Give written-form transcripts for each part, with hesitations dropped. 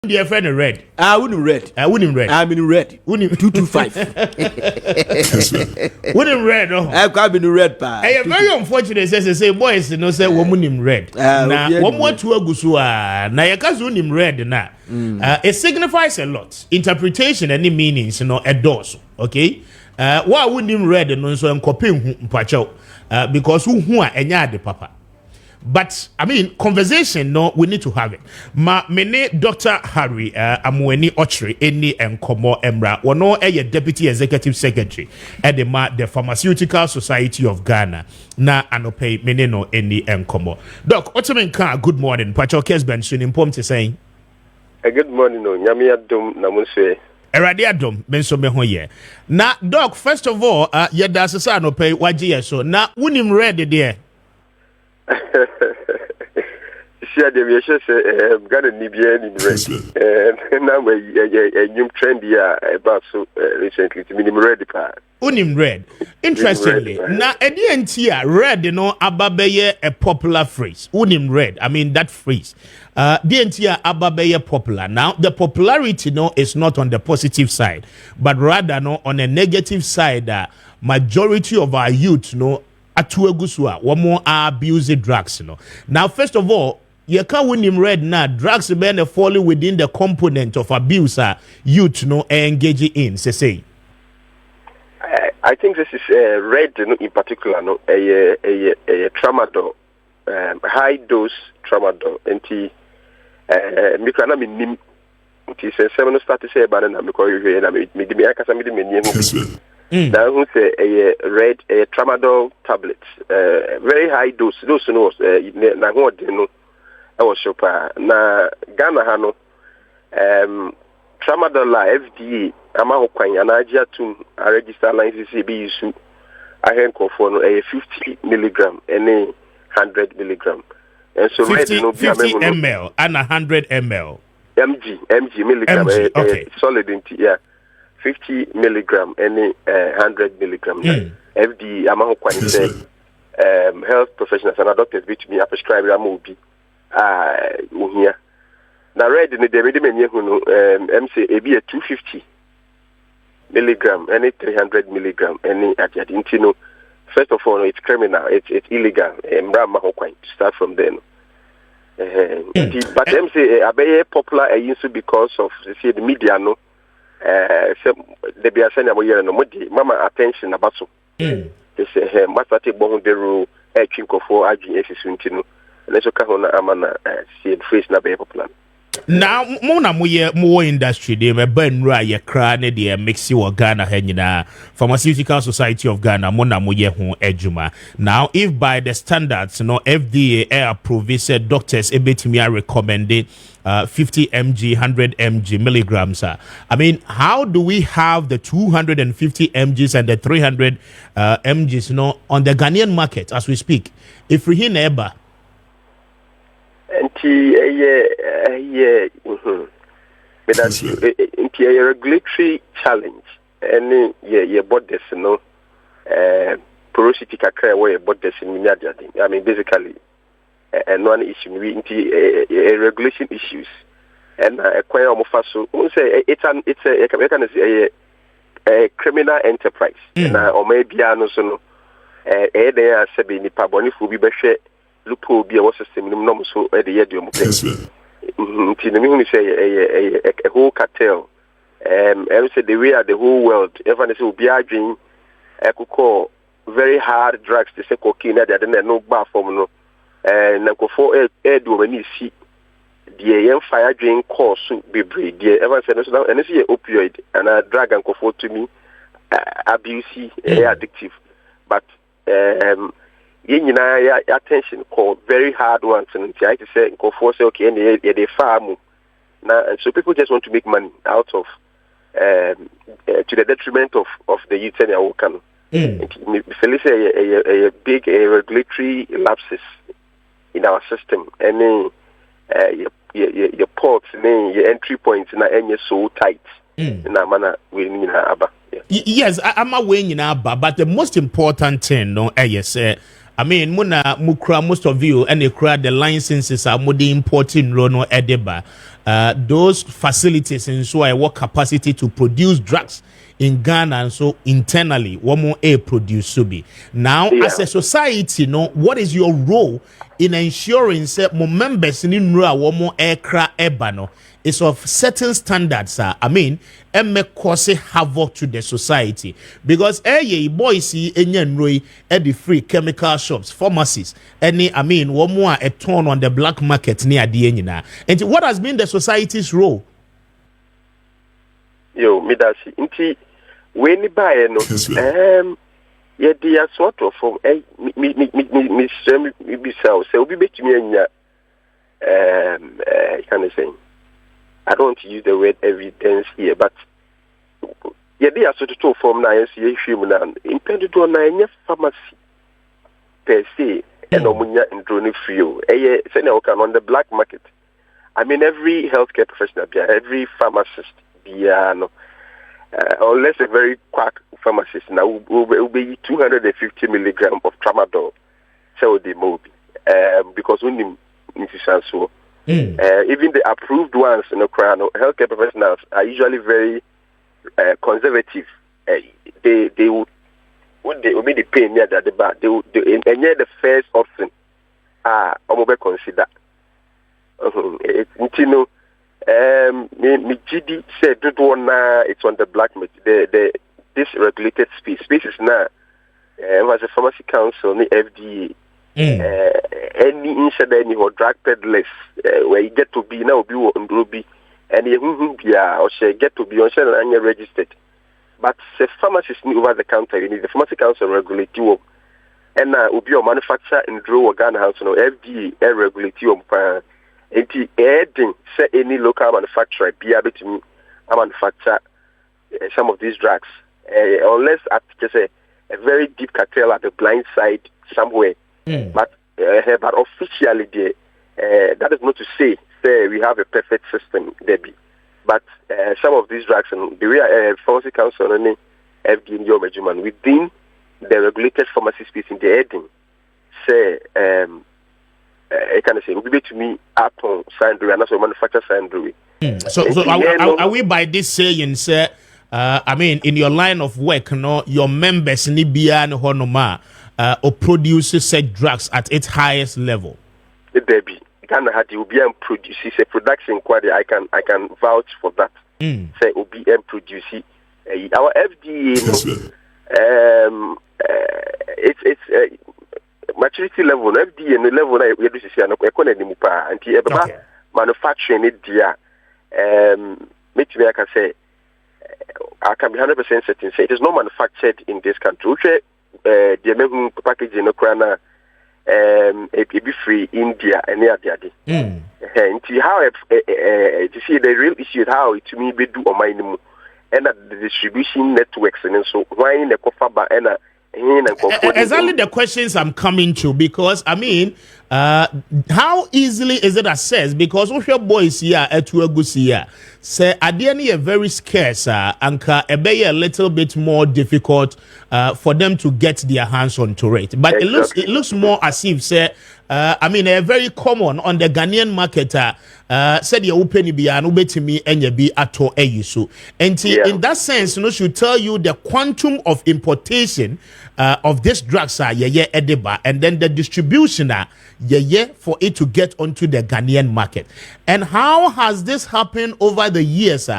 Dear friend, red. Wonim Red. Wonim Red. I'm in red. Wonim 225. Wonim Red. No. I've been red pa. I am very unfortunate. Say boys, no say Wonim Red. Now, one more to Agusua. Now, you can't Wonim Red. Now, it signifies a lot. Interpretation and meanings, a dose. Okay. Why Wonim Red and so I'm copying Pacho because who are any papa. But I mean, conversation. No, we need to have it. Mene Dr. Harry Amoani Okyere any enkomo emra. Wono a deputy executive secretary at the Pharmaceutical Society of Ghana. Na anope mene no any enkomo. Doc, Otemenka, good morning. Pacho Kessben soon informed to saying. Good morning, no. Nyami adom na munse. Eradi adom benso me ho ye. Na Doc, first of all, yeda sesa anope waje so. Na Wonim Red there. See, the say Ghana Nibia in now a new trend here about so recently to Wonim Red A. Wonim Red. Interestingly, now ADNT red, ababeye a popular phrase. Wonim Red. I mean that phrase. DNT ababeye popular. Now the popularity is not on the positive side, but rather on a negative side. Majority of our youth atuegusua one more abuse drugs. Now first of all, you can't Wonim Red now. Drugs been falling within the component of abuse youth engaging in. Say. I think this is red in particular. A tramadol, high dose tramadol. Anti, mikana minim. Anti seven start to say about it. Because you hear me. Me I can me. Now who say a red a tramadol tablet, very high dose. Those knows na who no. I was super. Na Ghana hano tramadol la FDA ama hokwan anagya tum a register license be issue ahenko for no 50 milligram any 100 milligram. And so 50 ml and 100 ml. mg milligram okay. Solid into 50 milligram any 100 milligram. FDA ama hokwan say health professionals and doctors which me prescribe amobi here. Now red in the MC be a 250 milligram, any 300 milligram, any at Intino. First of all, it's criminal, it's illegal. To start from then. But MC a popular because of the media no. The be sending no mama attention about so. They say master take bon the rule for aging Intino. Let's look at amana see face na be popular. Now, Mona more industry, they may burn right your crane, they mix you Ghana Henina, Pharmaceutical Society of Ghana, Mona Muye Ejuma. Now, if by the standards, FDA approved, said doctors, Ebetimia recommended 50 mg, 100 mg milligrams. I mean, how do we have the 250 mgs and the 300 mgs, on the Ghanaian market as we speak? If we hear neighbor. But that's a regulatory challenge. And bodies, porosity kakra where bodies in I mean, basically, and one issue we regulation issues. And quite almost so it's a criminal enterprise. Or maybe no they are saying the paboni will be better. Loophole be a system no so at the year a whole cartel and say the way the whole world everyone will be arguing I could call very hard drugs to say cocaine that they no bar form no and for do when you see the fire drain course be breed the everyone said no and this is opioid and a drug and for to me abuse addictive but attention called very hard ones and I say go for say okay and they farm now and so people just want to make money out of to the detriment of the youth and our can a big regulatory lapses in our system and your ports your entry points and you're so tight in a manner we need yes I'm aware but the most important thing yes I mean, muna mukra most of you and you cry the licenses are more importing rono edeba. those facilities and so I work capacity to produce drugs in Ghana, and so internally one a produce to be now as a society. What is your role in ensuring that more members in one more aircraft ebano is of certain standards, I mean, and make cause havoc to the society? Because boys see any at the free chemical shops, pharmacies, any, I mean, one more a turn on the black market near the end. And what has been the society's role? Yo, midasi, inti, when you buy yeah, they are sort of from me so we bet me kind of saying. I don't want to use the word evidence here, but yeah, they are sort of from now. Human impeded on a pharmacy per se, and omunya in drone fuel. Send on the black market. I mean, every healthcare professional, every pharmacist, unless a very quack pharmacist now will be 250 milligrams of tramadol, so they move because Wonim so. Even the approved ones in Ukraine, healthcare professionals are usually very conservative. They will be the pain near that they will the first option. I'm going to consider. Me GD said it's on the black market. This regulated space is now as a pharmacy council, the FDA. Any incident or drug peddlers where you get to be now be on Ruby and you or say get to be on and registered. But the pharmacist over the counter, you need the pharmacy council regulate you and will be your manufacturer in draw Ghana house no FDA regulate you and adding say any local manufacturer be able to manufacture some of these drugs unless at just a very deep cartel at the blind side somewhere. But officially, that is not to say we have a perfect system, Debbie. But some of these drugs, and the Pharmacy Council and FDA in your measurement within the regulated pharmacy space in the heading, say, I can say, will be to me upon Sandry and also manufacture Sandry. So are we by this saying, sir? I mean, in your line of work, your members Nibia and Honoma. Or produces said drugs at its highest level. Debbie, Ghana had UBM produces a production quality. I can vouch for that. Say UBM produces our FDA. It's maturity level. FDA and the level we do see an economy and manufacturing it there. Maybe I can say I can be 100% certain. Say it is not manufactured in this country. The package in Ukraine, it be free India and the other. And how to see the real issue is how it to me be do on my and the distribution networks and so why in the Kofaba and exactly the questions I'm coming to, because I mean, how easily is it assessed? Because if your boys here at Tuagusia say Adiani are very scarce, and be a little bit more difficult for them to get their hands onto it. But it looks more as if say I mean very common on the Ghanaian market. Said you open be an ubetimi and be ato eyisu. And in that sense, should tell you the quantum of importation of this drugs edeba, and then the distribution for it to get onto the Ghanaian market. And how has this happened over the years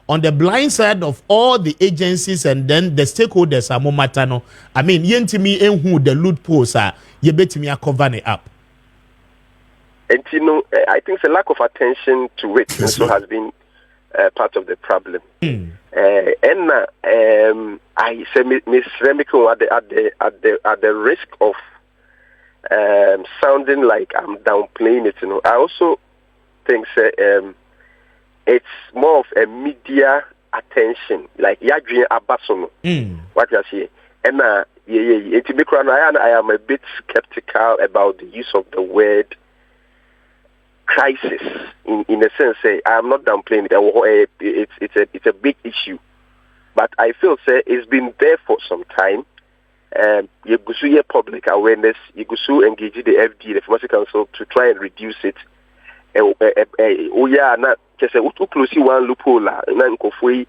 on the blind side of all the agencies and then the stakeholders momatano? I mean yentimi enhu the loopholes ye betimi cover it up. And I think the lack of attention to it also has been part of the problem. And I say, Miss Remiko, at the risk of sounding like I'm downplaying it, I also think it's more of a media attention, like Yadrian Abasono. What you say? And I am a bit skeptical about the use of the word crisis in a sense. I am not downplaying it. It's a big issue, but I feel it's been there for some time. You go through public awareness. You go through engage the FD, the Pharmaceutical Council, to try and reduce it. just a close one loophole na nkofui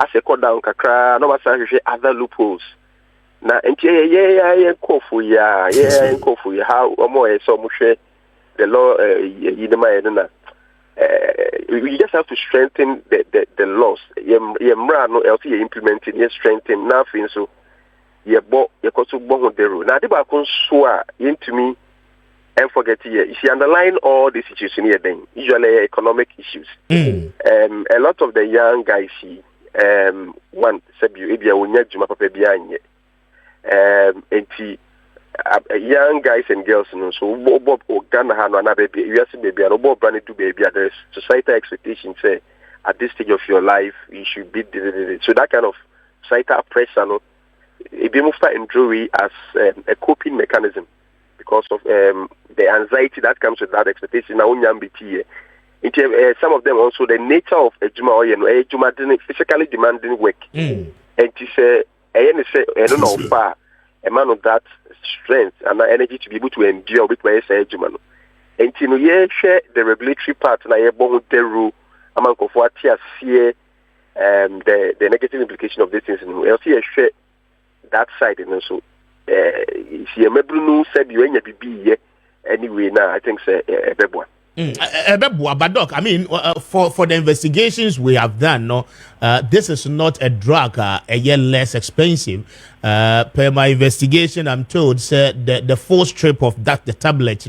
as a cut down kakra no matter other loopholes na enti nkofui nkofui how omo so mo hwe the law yidema we just have to strengthen the laws yemra no else implementing strengthen nothing so yebo yekoso bo the rule na de ba kon so a yentumi and forget here. You see, underlying all these issues here, then usually economic issues. A lot of the young guys see one sabi ebia wonya juma papa bia anye. Enti young guys and girls no so bob Ghana ha no na baby you see baby no bob brand do baby there's societal expectation say at this stage of your life you should be so that kind of societal pressure no it be moved in jewelry as a coping mechanism because of the anxiety that comes with that expectation. Now, some of them also the nature of a juma physically demanding work. And to say, I don't know, far a man of that strength and energy to be able to endure with my say juma. And to share the regulatory part, and I born the rule among of what you see the negative implication of these things. And I see share that side, and also. If you said you ain't be anyway now I think say a bebwa but doc I mean for the investigations we have done no this is not a drug a year less expensive per my investigation I'm told said the full strip of that the tablet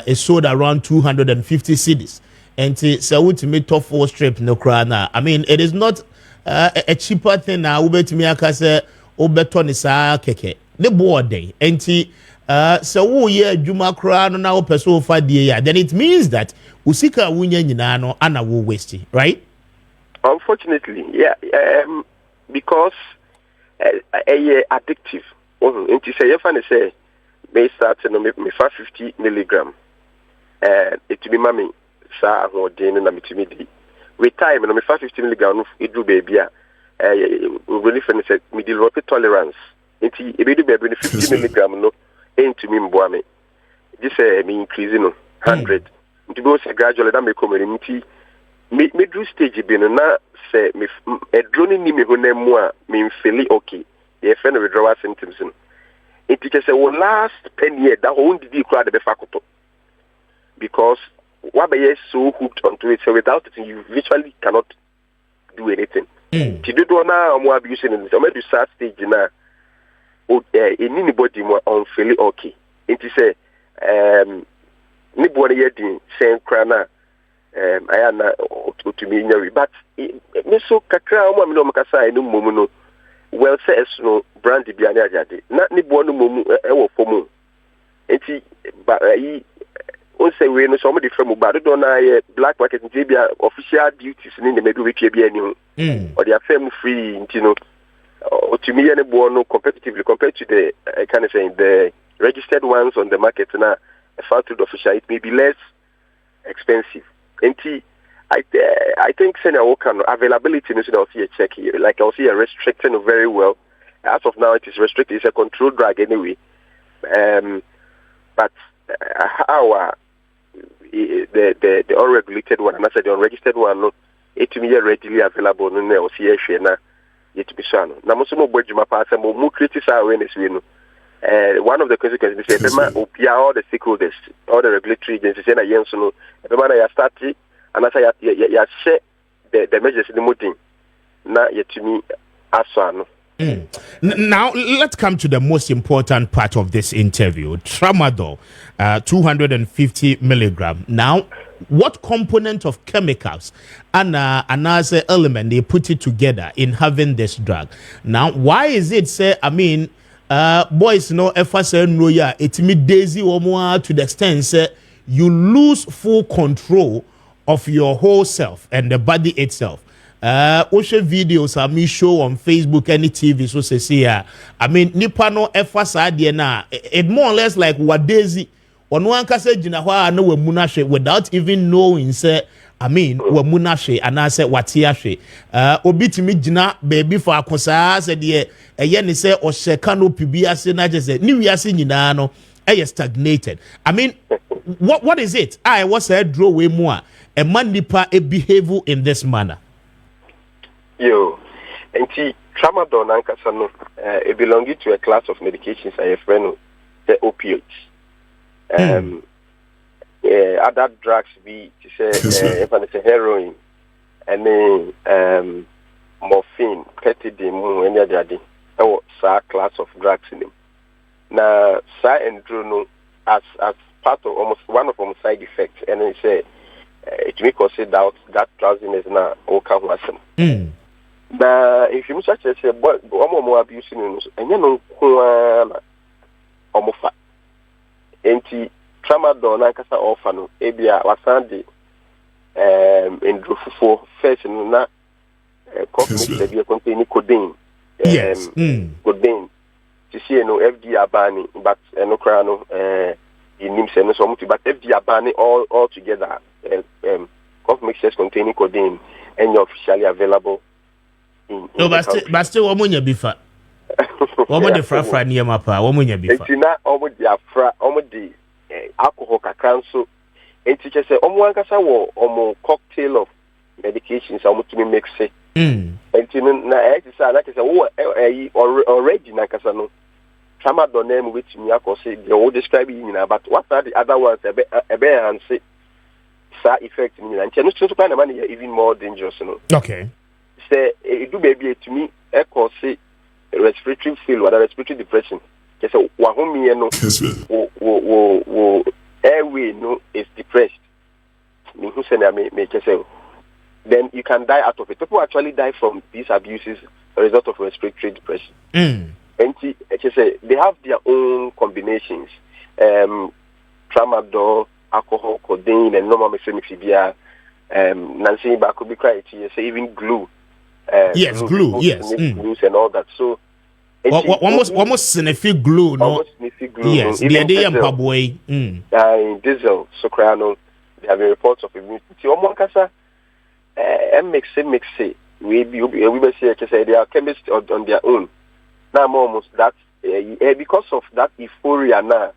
is sold around 250 cedis and so to me top full strip no crana I mean it is not a cheaper thing now ubet me akase obeto ni saa keke the board day enti so wo ye adwuma kra no na wo person fa die ya then it means that usika wunya nyina no ana wo waste right unfortunately yeah because addictive enti say you fan say may start no me 50 milligram it be mami sa ahodin na mitimi di with time no me 50 milligram it do baby really fan say me develop tolerance enti e be do baby 50 milligram no into me mboa me this me increasing 100 enti go say gradually that me community me do stage be no na say me e drone ni me ho na mu a me feel okay e fe no withdrawal symptoms no enti ke say wo last 10 years that won't did cry the faculty because what be so hooked onto it so without it you virtually cannot do anything ti do na mo abusing in so me do start stage na anybody more on feel okay enti say ni bo na yedin sen krana ayana to me nyari but me so kakra o ma me no makasa enu momu no well says no brand bia na ajade na ni bo no momu e wo fomu enti ba yi on say we no so mo different mo ba do na ye black market nti bia official duties ni na me do we twa bia ni ho or the affair free nti no to me any no competitively compared to the kind of saying the registered ones on the market now a factory official it may be less expensive and I think senior availability is also a check here like I'll see a restriction very well as of now it is restricted it's a controlled drug anyway but how the unregulated one and I said the unregistered one no it to me readily available no I'll see a now yet to be shown. Now, most of my pass and more criticize awareness. One of the consequences is that all the stakeholders, all the regulatory agencies, and the man I started, and as I share the measures in the meeting. Now, yet to me, as one. Now, let's come to the most important part of this interview. Tramadol, 250 milligram. Now, what component of chemicals and another element they put it together in having this drug? Now, why is it say? I mean, boys, no, if I say no, yeah, it's me daisy or more to the extent say you lose full control of your whole self and the body itself. Osha videos are me show on Facebook any TV so say I mean nipa no efasa de na it more or less like what daisy on one kase gina hwa no we munahwe without even knowing say I mean we munahwe and I say watiahwe obi timi gina baby for akosa say de eye ne say o hye canopy bi ase na je say ni wiase nyina no stagnated. I mean what is it? I was a draw way more a man nipa a behave in this manner? Yo, and tramadol nankasa no, it belongs to a class of medications. I friend the opioids. Other drugs be if it's heroin, and then morphine, petidine, any other day. Or class of drugs in them. Now, and as part of almost one of them side effects, and they say it may cause that drowsiness now or can worsen. Now, if you such as say, one more abusing, and you know, homofa, anti tramadol, Nankasa orphan, Abia, Wasandi, in Drufo, first and not coffee, they contain codeine. Yes. Codeine. To see no FDA banning, but no crano, in NIMS and so much, but FDA banning all together. Cough mixtures containing codeine and you're officially available. No, but still, Omunya Bifa. Omo de Fra near Mapa, Omunya Bifa. It's not almost the Afra, almost the alcohol council. And teachers say, Omuankasa war, cocktail of medications, almost to me mix it. And na exercise like I say, already Nakasano. Tramadol name which me say they all describe it, but what are the other ones? A bear and say side effect in and to find a money even more dangerous. Okay. Say it do baby to me, echo say respiratory failure or respiratory depression. Just a wahumi no airway no is depressed. Me who say me just say. Then you can die out of it. People actually die from these abuses as a result of respiratory depression. And they have their own combinations. Tramadol, alcohol, codeine, and normal methylphenidate. Nancy Bakubika, say even glue. Yes, glue. Yes, glues and all that. So almost sniffy glue, no? Almost sniffy glue. Yes, even diesel, soprano. There have been reports of immunity. Mix it. We say they are chemists on their own. Now almost that because of that euphoria now,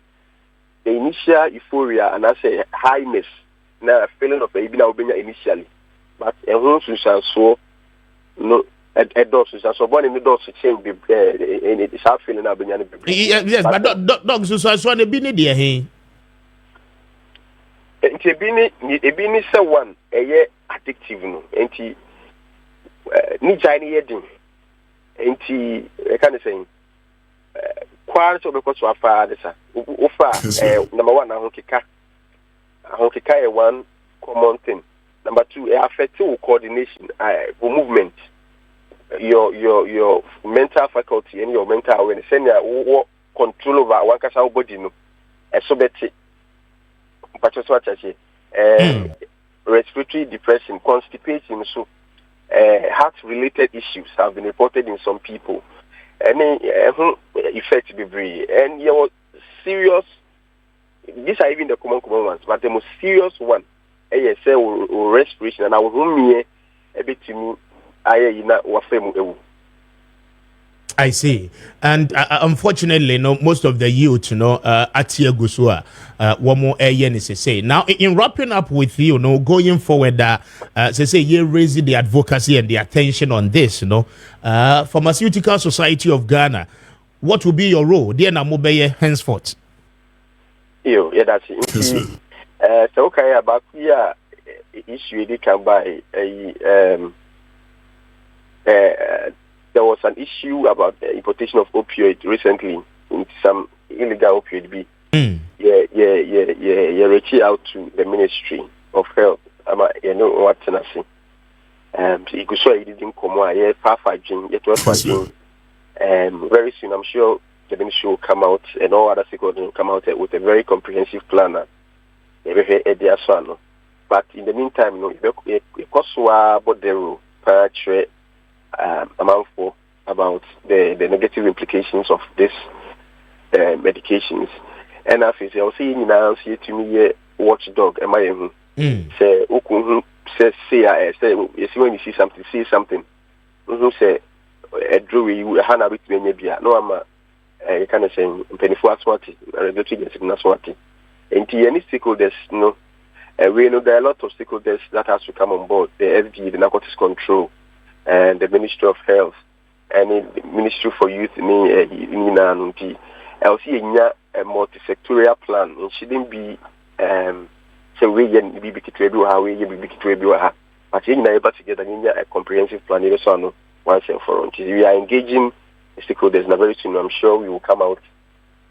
the initial euphoria and I say highness now feeling of a initially, but a whole so no a dose so born in the dose to change it's half feeling of yes, but dogs so one be near him. It's a one a year addictive no anti ni jani yedin anti kind of saying quality of because of father number one ahokeka is one common thing. Number two, it affects your coordination movement, your mental faculty and your mental awareness and your control over one kasa body no so better respiratory depression, constipation, so heart-related issues have been reported in some people. Any effect be brief. And your serious, these are even the common ones, but the most serious one, respiration, and I will me a bit to me. I see. And unfortunately, most of the youth, Atia Gusua, one more say. Now, in wrapping up with you, going forward, say you raising the advocacy and the attention on this, Pharmaceutical Society of Ghana, what will be your role? Dear Namobeye henceforth. Yeah, that's it. So okay, about issue they can buy there was an issue about the importation of opioid recently in some illegal opioid. Reaching out to the Ministry of Health. You know what's I say. So you could show it didn't come out. Very soon, I'm sure the ministry will come out and all other stakeholders will come out with a very comprehensive plan. But in the meantime, about the negative implications of this medications. And I feel I'll see now see to me watchdog am I say say when you see something, say something. Who say a drew you hana bit bia no ama you kind of saying penny for swati regulatory signal swati. And any stakeholders We know there are a lot of stakeholders that has to come on board: the FDA, the Narcotics Control, and the Ministry of Health, and the Ministry for Youth. I'll see a multi-sectorial plan. It shouldn't be so we can be how we can be but you know able to get a comprehensive plan. Once and for all, we are engaging the stakeholders. Now very soon, I'm sure we will come out,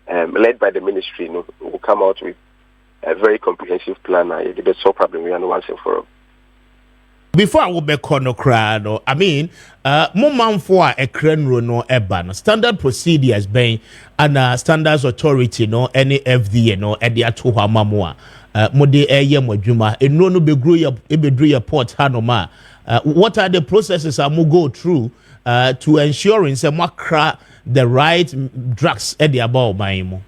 led by the ministry. We will come out with a very comprehensive plan. The best solve problem we are once and for all. Before I will be crowd, I mean, moment for a crane no eban standard procedures being and standards authority no any FDA no edia to hamamua mode eye modwuma eno no be grow your port hanoma. What are the processes I will go through to ensuring say makra the right drugs at the about my mo?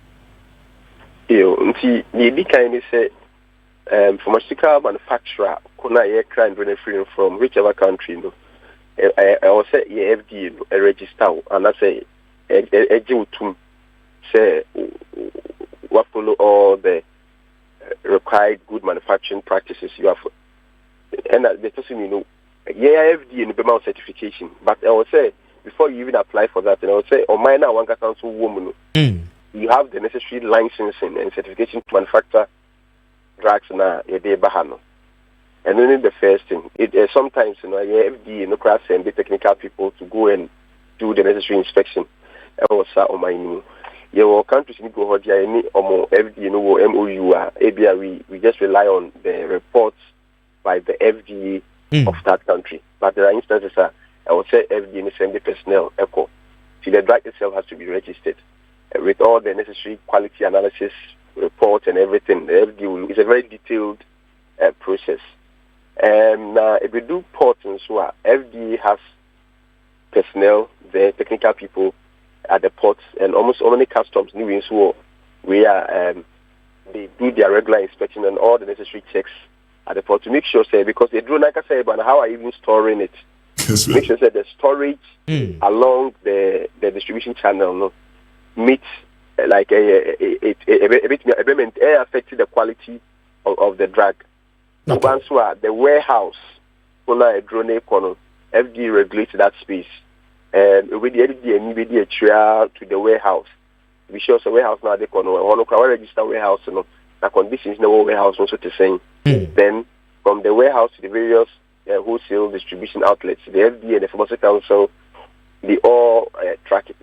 The kind is say pharmaceutical manufacturer kuna ye crime benefiting from whichever country no. I will say FDA register and I say to say what follow all the required good manufacturing practices you have, and that doesn't FDA and BMA certification. But I will say before you even apply for that, and I will say on minor one council woman, you have the necessary licensing and certification to manufacture drugs na yede bahano. And only the first thing, sometimes FDA no class and the technical people to go and do the necessary inspection. Your countries need go hold any FDA no MOU ABI. We just rely on the reports by the FDA of that country. But there are instances I would say FDA send the personnel echo. See, the drug itself has to be registered with all the necessary quality analysis reports and everything. The FDA is a very detailed process. And if we do ports and so on, FDA has personnel, the technical people at the ports, and almost all many customs new in so we are they do their regular inspection and all the necessary checks at the port to make sure say because they do like I say, but how are you even storing it? Make sure that the storage along the distribution channel no meets like a affecting the quality of the drug. Okay. The warehouse, FDA regulates that space, and with the FDA to the warehouse. We show the warehouse now they can register warehouse no the conditions no warehouse also to say. Then from the warehouse to the various wholesale distribution outlets, the FDA and the Pharmaceutical Council, they all track it.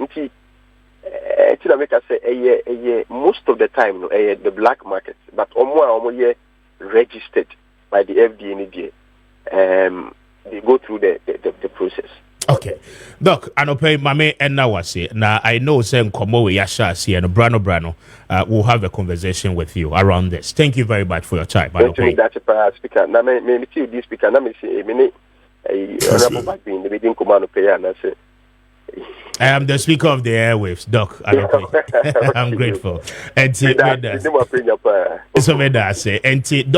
Most of the time, the black market, but almost registered by the FDA and EDA. They go through the process. Okay, Doc, I don't pay mame and now I say now I know saying Komo Yasha see and Brano will have a conversation with you around this. Thank you very much for your time. I that's a speaker. Now me this speaker. Now me say a minute. Honorable back in the meeting command pay and I say. I am the speaker of the airwaves, Doc. I don't pay. I'm grateful. And so I say and